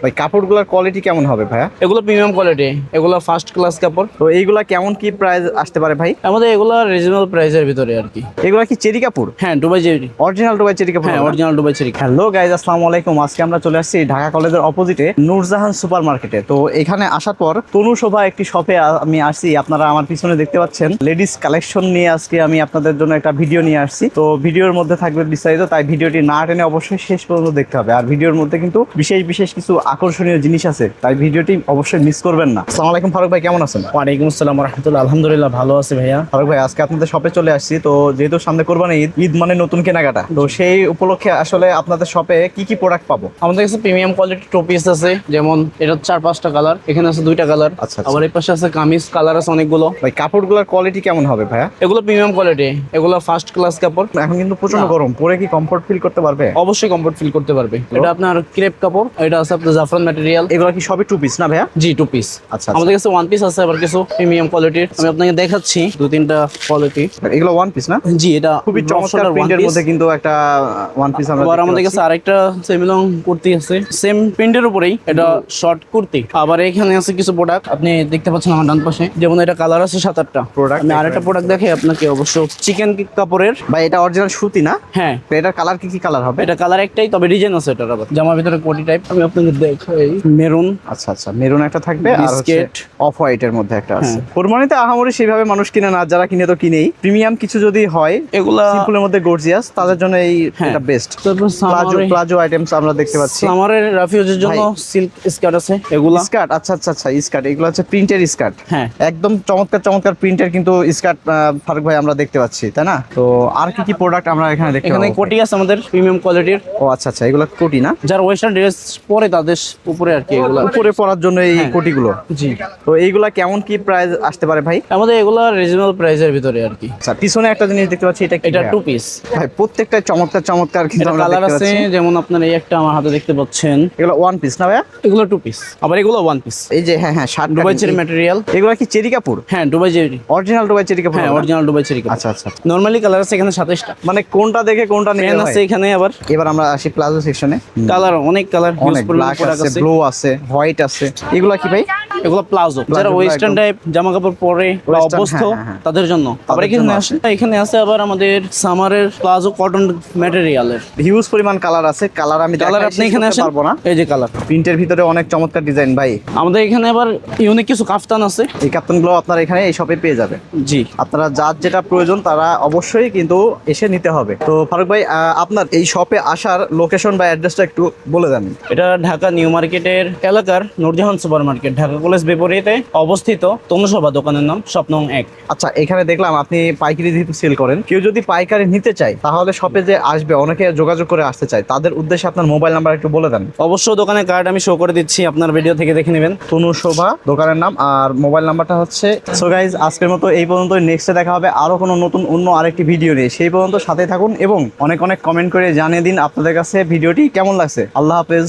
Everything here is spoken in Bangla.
ভাই কাপড়গুলোর কোয়ালিটি কেমন হবে ভাইয়া? এগুলো প্রিমিয়াম কোয়ালিটি, এগুলো ফার্স্ট ক্লাস কাপড়। তো এইগুলা কেমন কি প্রাইস আসতে পারে ভাই? আমাদের এগুলো রিজনেবল প্রাইসের ভিতরে আর কি। এগুলা কি চেরি কাপড়? হ্যাঁ, Dubai cherry. Original Dubai cherry কাপড়? হ্যাঁ, original Dubai cherry. Hello guys, আসসালামু আলাইকুম। আজকে আমরা চলে আসছি ঢাকা কলেজের অপোজিটে নূরজাহান সুপার মার্কেটে। তো এখানে আসার পর তনু শোভা একটি শপে আমি আসছি। আপনারা আমার পিছনে দেখতে পাচ্ছেন লেডিস কালেকশন নিয়ে আজকে আমি আপনাদের জন্য একটা ভিডিও নিয়ে আসছি। তো ভিডিওর মধ্যে থাকবে বিস্তারিত, তাই ভিডিওটি না টেনে অবশ্যই শেষ পর্যন্ত দেখতে হবে। আর ভিডিওর মধ্যে কিন্তু বিশেষ বিশেষ কিছু আকর্ষণীয় জিনিস আছে, তাই ভিডিওটি অবশ্যই মিস করবেন না। আসসালামু আলাইকুম ফারুক ভাই, কেমন আছেন? ওয়ালাইকুম আসসালাম রাহমাতুল্লাহ। আলহামদুলিল্লাহ, ভালো আছি ভাইয়া। ফারুক ভাই, আজকে আপনাদের শপে চলে আসছি। তো যেহেতু সামনে কোরবানি ঈদ, ঈদ মানে নতুন কেনাকাটা, তো সেই উপলক্ষে আসলে আপনাদের শপে কি কি প্রোডাক্ট পাবো? আমাদের কাছে প্রিমিয়াম কোয়ালিটি টু পিস আছে, যেমন এটা 4-5টা কালার, এখানে আছে 2টা কালার। আচ্ছা। আবার এই পাশে আছে কামিজ, কালার আছে অনেকগুলো। ভাই কাপড়গুলোর কোয়ালিটি কেমন হবে ভাইয়া? এগুলো প্রিমিয়াম কোয়ালিটি, এগুলো ফার্স্ট ক্লাস কাপড়। এখন কিন্তু প্রচন্ড গরম, পরে কি কমফোর্ট ফিল করতে পারবে? অবশ্যই কমফোর্ট ফিল করতে পারবে। এটা আপনার ক্রেপ কাপড়, এটা আছে আপনার জাফরান ম্যাটেরিয়াল। এগুলো কি সবই টু পিস না ভাইয়া? জি, টু পিস। আচ্ছা। আমাদের কাছে ওয়ান পিস আছে, আবার কিছু প্রিমিয়াম কোয়ালিটির আমি আপনাকে দেখাচ্ছি 2-3টা কোয়ালিটি। এগুলো ওয়ান পিস না? জি, এটা খুবই চমৎকার প্রিন্টের মধ্যে কিন্তু একটা ওয়ান পিস আমরা আবার আমাদের কাছে আরেকটা সেমিলং কুর্তি আছে, সেম প্রিন্টের উপরেই, এটা শর্ট কুর্তি। আবার এখানে আছে কিছু প্রোডাক্ট আপনি দেখতে পাচ্ছেন আমার ডান পাশে, যেমন এটা কালার আছে 7-8টা Product আমি আরেকটা প্রোডাক্ট দেখে আপনাকে অবশ্য চিকেন কাপড়ের। ভাই এটা অরিজিনাল সুতি না? হ্যাঁ, তো এটার কালার কি কি কালার হবে? এটা কালার একটাই, তবে ডিজাইন আছে এটার। আবার জামার ভিতরে কোটি টাইপ আমি আপনাকে দেখাই, মেরুন। আচ্ছা, মেরুন একটা থাকবে, আর বিস্কিট অফ হোয়াইট এর মধ্যে একটা আছে। কোরবানিতে আহামরি সেইভাবে মানুষ কিনে না, যারা কিনে তো কিনেই। প্রিমিয়াম কিছু যদি হয়, এগুলা সিম্পলের মধ্যে গর্জিয়াস, তাদের জন্য এই এটা বেস্ট। তারপর প্লাজো আইটেমস আমরা দেখতে পাচ্ছি। সামারের রাফিউজের জন্য সিল্ক স্কার্ট আছে এগুলা। স্কার্ট, আচ্ছা, স্কার্ট, এগুলো হচ্ছে প্রিন্টের স্কার্ট। হ্যাঁ, একদম চমৎকার প্রিন্টের কিন্তু স্কার্ট ফারুক ভাই আমরা দেখতে পাচ্ছি, তাই না? তো আর কি কি প্রোডাক্ট আমরা এখানে দেখতে এখানে পাবো? কোটি আছে আমাদের প্রিমিয়াম কোয়ালিটির। ও আচ্ছা, এগুলো কোটি না? যারা ওয়েস্টার্ন ড্রেস পরে তাদের উপরে আর কি এগুলা। উপরে পরার জন্য এই কোটিগুলো। জি। তো এইগুলা কেমন কি প্রাইস আসতে পারে ভাই? আমাদের এগুলা রিজনেবল প্রাইসের ভিতরে আর কি। আচ্ছা, পিছনে একটা জিনিস দেখতে পাচ্ছি, এটা কি? এটা টু পিস ভাই প্রত্যেকটা চমৎকার কিন্তু এটা আমরা কালার দেখতে আছে, পাচ্ছি। যেমন আপনার এই একটা আমার হাতে দেখতে পাচ্ছেন, এগুলো ওয়ান পিস না ভাইয়া? এগুলো টু পিস, আবার এগুলো ওয়ান পিস। এই যে হ্যাঁ শার্ট, দুবাই চেরি ম্যাটেরিয়াল। এগুলো কি চেরি কাপড়? হ্যাঁ, Dubai cherry. Original Dubai cherry কাপড়? হ্যাঁ, অরিজিনাল দুবাই চেরি। আচ্ছা। নরমালি কালার আছে এখানে 27টা, মানে কোনটা দেখে কোনটা নিতে পেন হয়? আছে এখানে। আবার এবার আমরা আসি প্লাজো সেকশনে। কালার অনেক কালার, অনেক ব্ল্যাক আছে, ব্লু আছে, হোয়াইট আছে। এগুলা কি ভাই? এগুলো প্লাজো, যারা ওয়েস্টার্ন টাইপ জামা কাপড় পরে বা Western, অভ্যস্ত হ্যাঁ। তাদের জন্য। আবার এখানে আছে আবার আমাদের সামারের প্লাজো কটন ম্যাটেরিয়ালের হিউজ পরিমাণ কালার আছে। কালার আমি কালার আপনি এখানে আসেন, পারবো না। এই যে কালার। প্রিন্টের ভিতরে অনেক চমৎকার ডিজাইন ভাই। আমাদের এখানে আবার ইউনিক কিছু কাফতান আছে। এই কাপ্তানগুলো আপনারা এখানে এই শপে পেয়ে যাবেন। জি, আপনারা যার যেটা প্রয়োজন তারা অবশ্যই কিন্তু এসে নিতে হবে। তো ফারুক ভাই, আপনার এই শপে আসার লোকেশন বা অ্যাড্রেসটা একটু বলে দেন। এটা ঢাকা নিউ মার্কেটের এলাকার Nurjahan super market, Dhaka college বিপরীতে অবস্থিত তনুশোভা দোকানের নাম, শপ নং 1। আচ্ছা, এখানে দেখলাম আপনি পাইকারি যেহেতু সেল করেন, কেউ যদি পাইকারি নিতে চায় তাহলে শপে যে আসবে, অনেকে যোগাযোগ করে আসতে চায়, তাদের উদ্দেশ্যে আপনার মোবাইল নাম্বার একটু বলে দেন। অবশ্যই দোকানের কার্ড আমি শো করে দিচ্ছি, আপনার ভিডিও থেকে দেখে নেবেন। তনুশোভা দোকানের নাম, আর মোবাইল নাম্বারটা হচ্ছে। সো গাইজ, আজকের মতো এই পর্যন্ত। নেক্সটে দেখা হবে আরো কোনো নতুন অন্য আরেকটি ভিডিও নিয়ে। সেই পর্যন্ত সাথে থাকুন এবং অনেক কমেন্ট করে জানিয়ে দিন আপনাদের কাছে ভিডিওটি কেমন লাগছে। আল্লাহ হাফেজ।